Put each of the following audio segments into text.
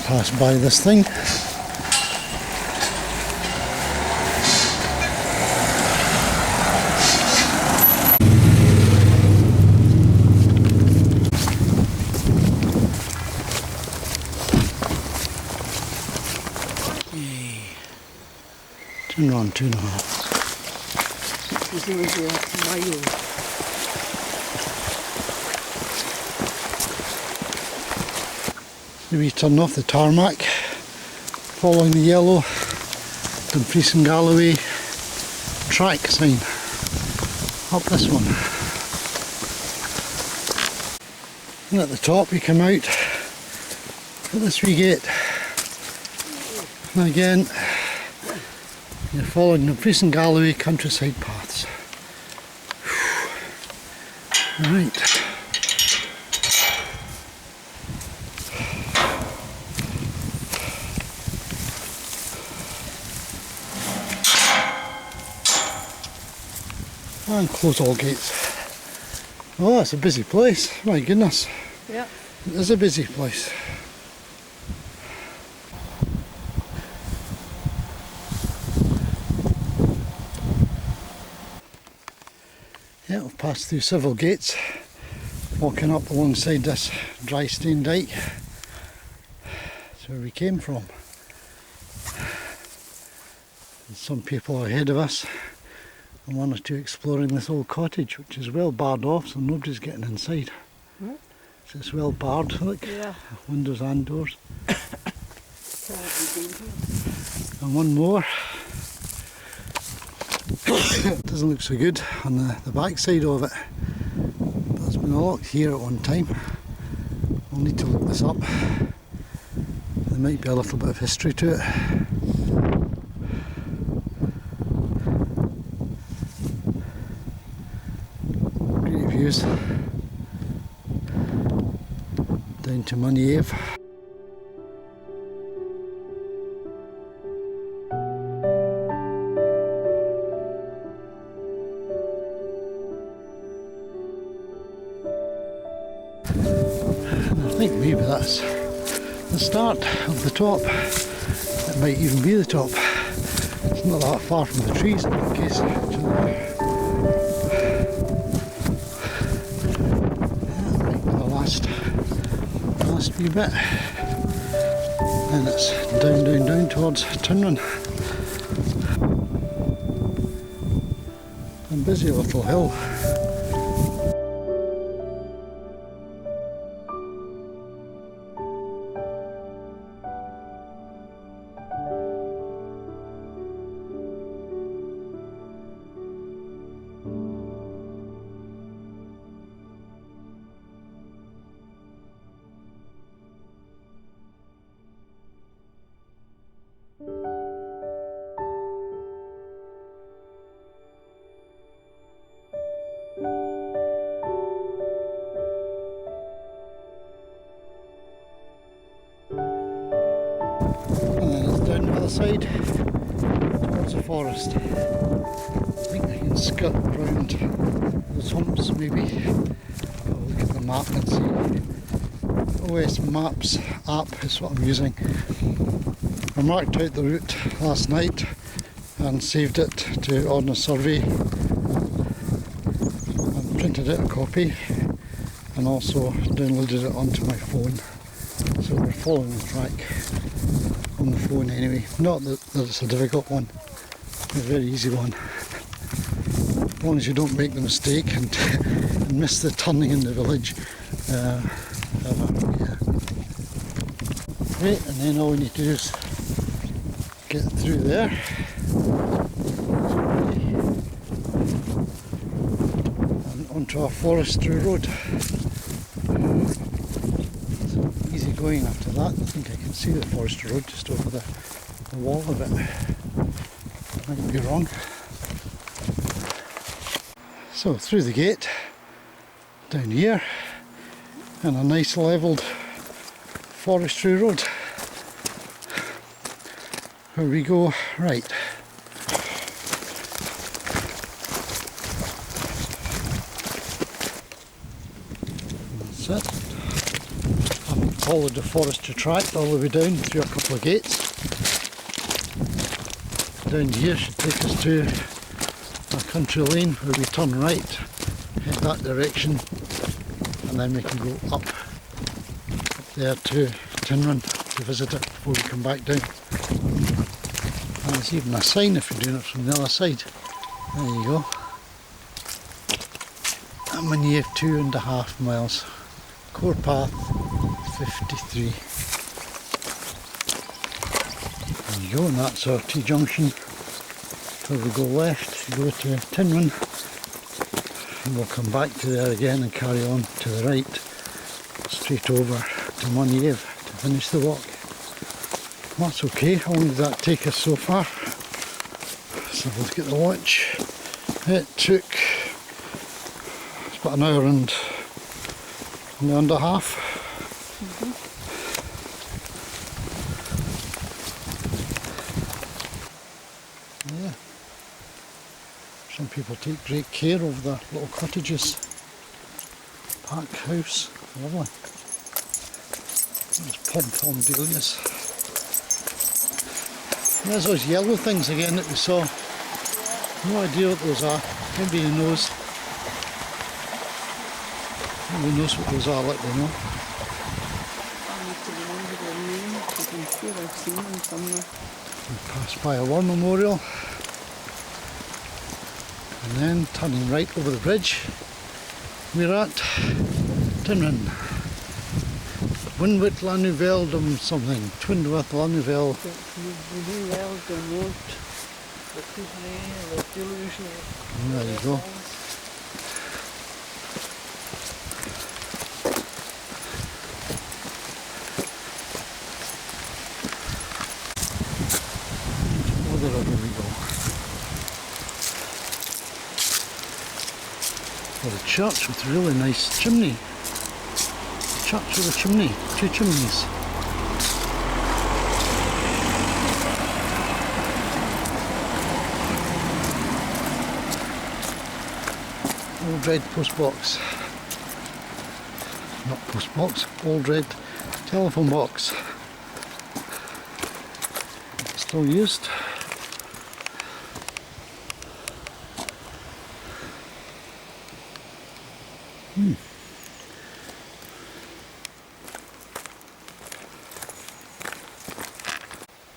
Pass by this thing. Turn around 2.5. It's only a mile. We turn off the tarmac, following the yellow Dumfries and Galloway track sign up this one. And at the top we come out at this wee gate, and again you're following Dumfries and Galloway countryside paths. Right. And close all gates. Oh, it's a busy place. My goodness. Yeah. It is a busy place. Yeah, we've passed through several gates, walking up alongside this dry stone dike. That's where we came from. There's some people ahead of us, and one or two exploring this old cottage, which is well barred off, so nobody's getting inside. What? So it's well barred, look, Yeah. windows and doors. Probably dangerous. And one more. It doesn't look so good on the back side of it, but there's been a lock here at one time. We'll need to look this up. There might be a little bit of history to it. Great views down to Moniaive. I think maybe that's the start of the top. It might even be the top. It's not that far from the trees in any case. Yeah, that might be the last wee bit. And it's down, down, down towards Tunran. A busy little hill. And then it's down the other side towards the forest. I think I can skirt round those humps maybe. I'll look at the map and see. OS Maps app is what I'm using. I marked out the route last night and saved it to on a survey and printed out a copy and also downloaded it onto my phone. So we're following the track on the phone anyway. Not that it's a difficult one, it's a very easy one. As long as you don't make the mistake and, and miss the turning in the village. Yeah. Right, and then all we need to do is get through there. And onto our forestry road. Easy going after that. I think I can see the forestry road just over the wall of it. Might be wrong. So through the gate, down here, and a nice levelled forestry road. Here we go, right. That's it. followed the forestry track all the way down through a couple of gates. Down here should take us to a country lane where we turn right, head that direction, and then we can go up there to Tinrun to visit it before we come back down. And there's even a sign if you're doing it from the other side. There you go. A Moniaive 2.5 miles. Core path 53. There you go, and that's our T-junction. So we go left, go to Tinrun, and we'll come back to there again and carry on to the right, straight over to Moniaive to finish the walk. That's okay. How long did that take us so far? Let's have a look at the watch. It took about an hour and a half. Yeah. Some people take great care of their little cottages. Park house. Lovely. There's pom-pom dahlias. There's those yellow things again that we saw. No idea what those are. Maybe he knows. Maybe knows what those are, let me know. I need to remember their names. I can sure I've seen them somewhere. We pass by a war memorial. And then turning right over the bridge, we're at Tinrun. Winwit La Nouvelle something. Twinworth La Nouvelle. There you go. Over we go. Well, a church with a really nice chimney. Church with a chimney, 2 chimneys. Old red post box. Not post box, old red telephone box. Still used.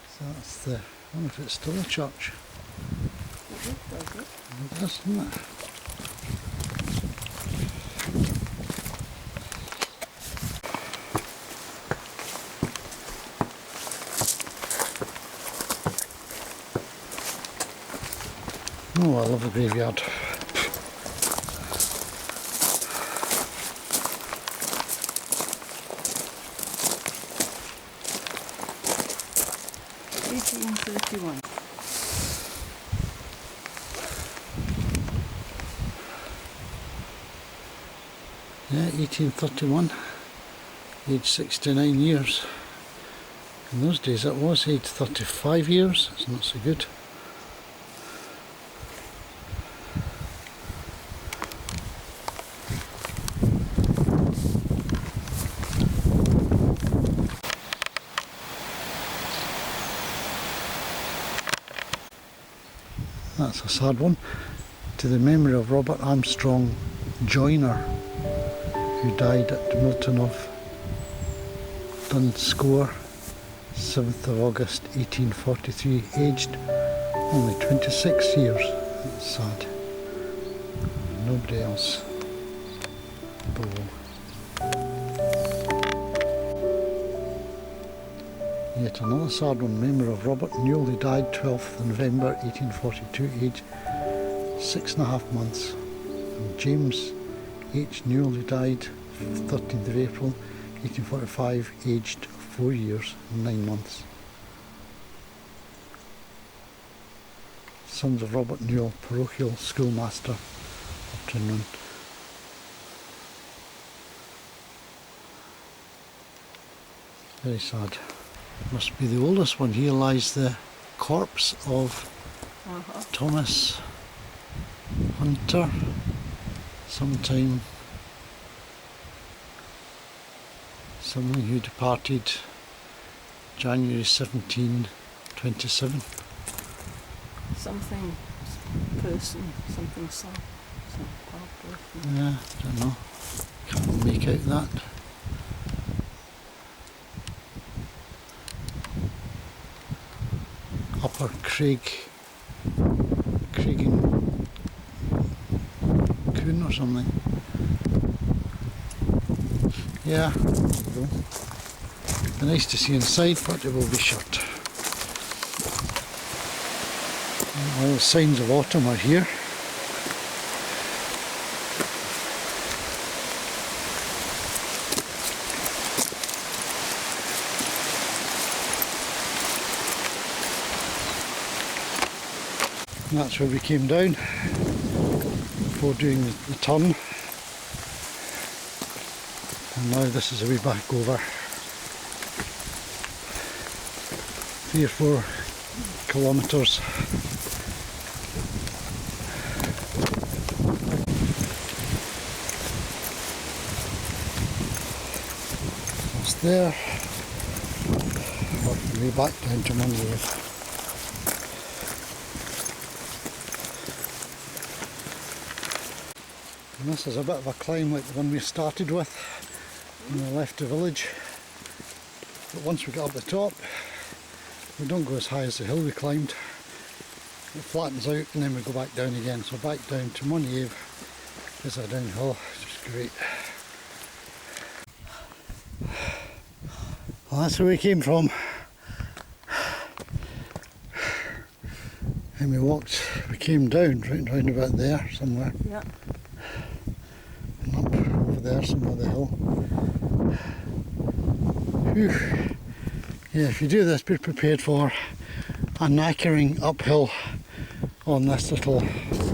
So that's the, I wonder if it's still a church. It is, isn't it? Oh, I love the graveyard. Yeah, 1831, age 69 years. In those days it was age 35 years, it's not so good. That's a sad one. To the memory of Robert Armstrong Joyner, who died at Milton of Dunscore, 7th of August 1843, aged only 26 years. That's sad. Nobody else below. Yet another sad one, memory of Robert Newley, died 12th November 1842, aged 6.5 months. And James H. Newley died 13th of April 1845, aged 4 years and 9 months. Sons of Robert Newell, parochial schoolmaster of Tinrun. Very sad. Must be the oldest one. Here lies the corpse of Thomas Hunter, sometime someone who departed January 1727. Something person, something son, some part person. Yeah, I don't know. Can't make out that. Upper Craig and Coon or something. Yeah, there we go. Be nice to see inside, but it will be shut. All the signs of autumn are here. And that's where we came down before doing the turn. And now this is a wee back over 3 or 4 kilometres. It's there. Working way back down to Moniaive. And this is a bit of a climb like the one we started with when we left the village. But once we get up the top, we don't go as high as the hill we climbed. It flattens out and then we go back down again. So back down to Moniaive is a downhill, which is great. Well, that's where we came from. And we came down right round about there somewhere. Yeah. And up over there, some other hill. Whew. Yeah, if you do this, be prepared for a knackering uphill on this little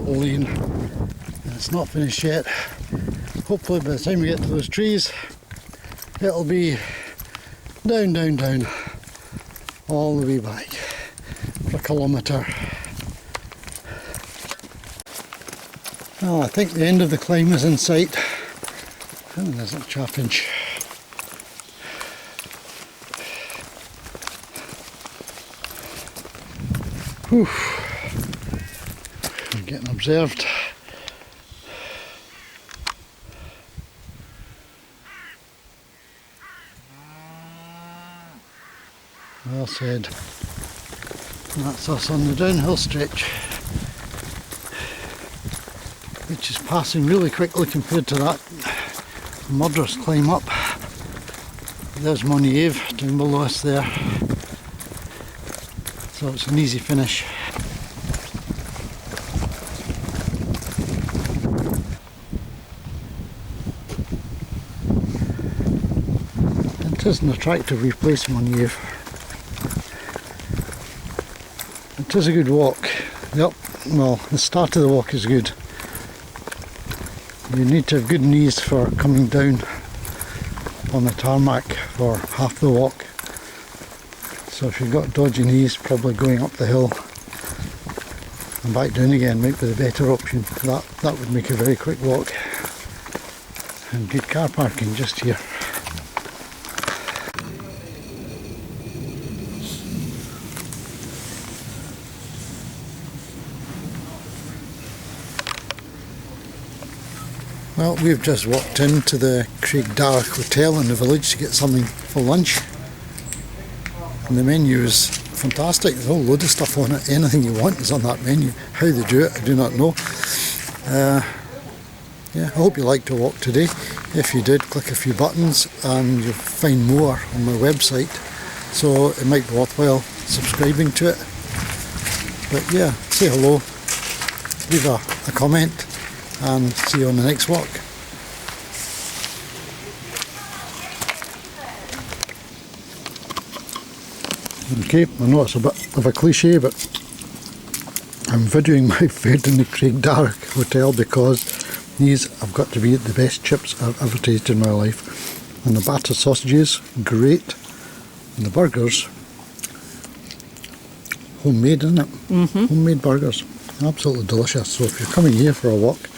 lane. And it's not finished yet. Hopefully by the time we get to those trees, it'll be down, down, down, all the way back for a kilometre. Well, I think the end of the climb is in sight. And there's a chaffinch. Whew. We're getting observed. Well said. And that's us on the downhill stretch, which is passing really quickly compared to that murderous climb up. There's Moniaive down below us there. So it's an easy finish. It is an attractive wee place, Moniaive. It is a good walk. Yep, well, the start of the walk is good. You need to have good knees for coming down on the tarmac for half the walk. So if you've got dodgy knees, probably going up the hill and back down again might be the better option. That would make a very quick walk. And good car parking just here. Well, we've just walked into the Craigdarroch Hotel in the village to get something for lunch. And the menu is fantastic. There's a whole load of stuff on it. Anything you want is on that menu. How they do it, I do not know. Yeah, I hope you liked the walk today. If you did, click a few buttons and you'll find more on my website. So it might be worthwhile subscribing to it. But yeah, say hello, leave a comment, and see you on the next walk. Okay, I know it's a bit of a cliche, but I'm videoing my food in the Craigdarroch Hotel because these have got to be the best chips I've ever tasted in my life. And the battered sausages, great. And the burgers, homemade, isn't it? Mm-hmm. Homemade burgers, absolutely delicious. So if you're coming here for a walk,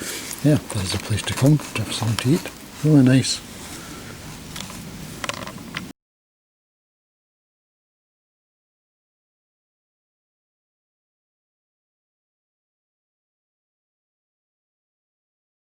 yeah, this is a place to come to have something to eat. Really nice.